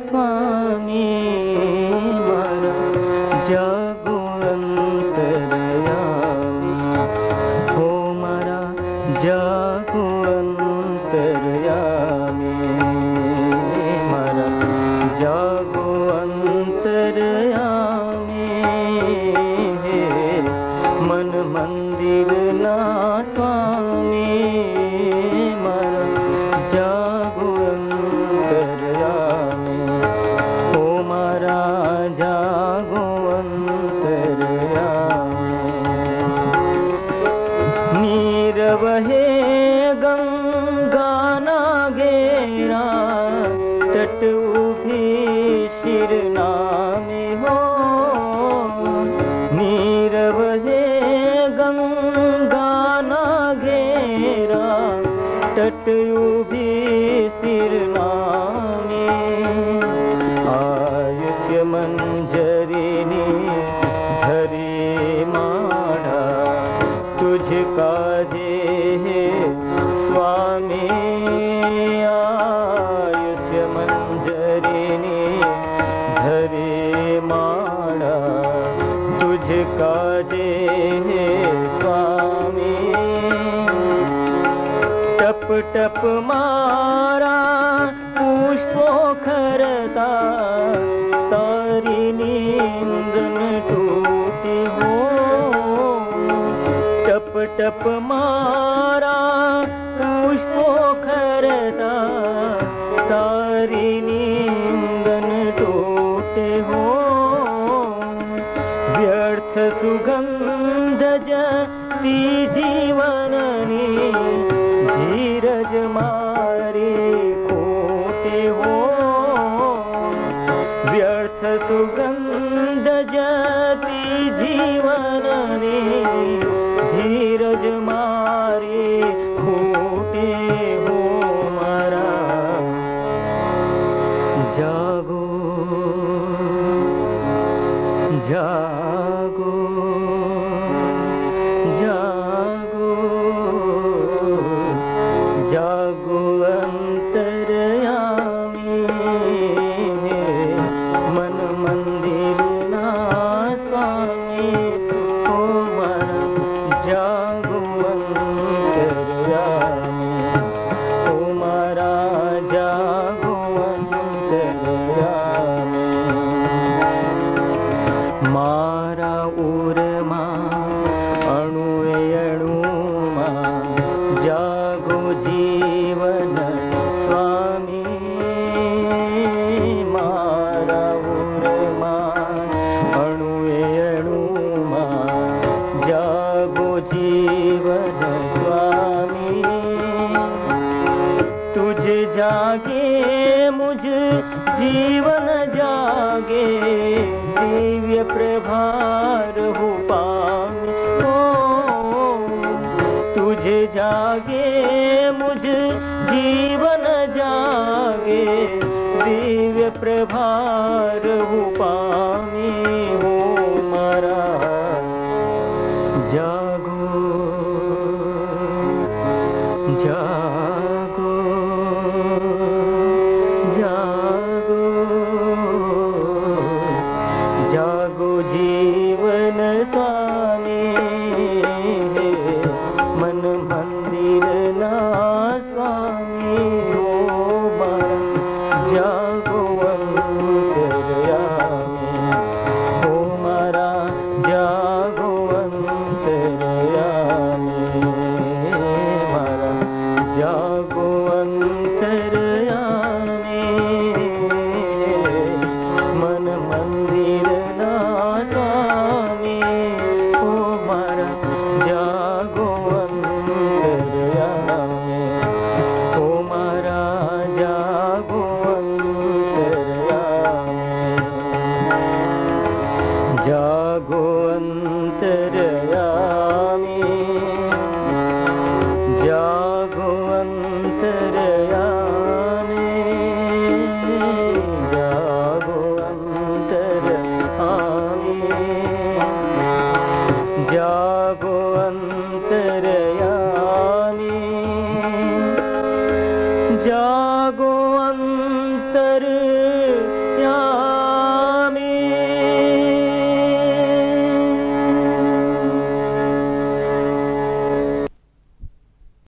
स्वामी मारा जागो अंतरयामी हो मारा जागो अंतरयामी मारा जागो अंतरयामी मन मंदिर ना स्वामी मारा जागो अंतरयामी हो मारा जागो अंतरयामी नीरव है गंगा ना घेरा तट उभी शिरनामी हो नीरव है गंगा ना घेरा तट उभी शिरनामी आयुष्य मंजरिनी धरी माढ़ा तुझ काजे है स्वामी आयुष्य मंजरिनी धरी माढ़ा तुझ काजे है स्वामी टप टप मारा पुष्पो खरता तारी नींदन टूटी हो टप टप मारा पुष्पो खरता तारी नींदन टूटे हो व्यर्थ सुगंध जती जीवननी धीरज मारे खोटे हो व्यर्थ सुगंध जती जीवननी धीरज मारे खोटे हो मारा जागो जागो जागो जागो अंतरयामी मन मंदिर ना स्वामी हो मारा जागो अंतरयामी हो मारा जागो अंतरयामी मारा उरमा अणुए अणुमा जागो जीवन स्वामी मारा उरमा अणुए अणुमा जागो जीवन स्वामी तुझे जागे मुझ जीवन जागे दिव्य प्रभार हो पामी हो तुझे जागे मुझ जीवन जागे दिव्य प्रभार हो पामी हो मारा जागो जागो जागो जागो जीवन स्वामी मन मंदिर ना स्वामी हो मारा जागो अंतरयामी हो मारा जागो अंतरयामी मारा जागो अंतरयामी मन मंदिर ना स्वामी हो मारा जागो अंतरयामी हो मारा जागो अंतरयामी जागो अंतरयामी जागो अंतरयामी जागो अंतरयामी जागो अंतरयामी जा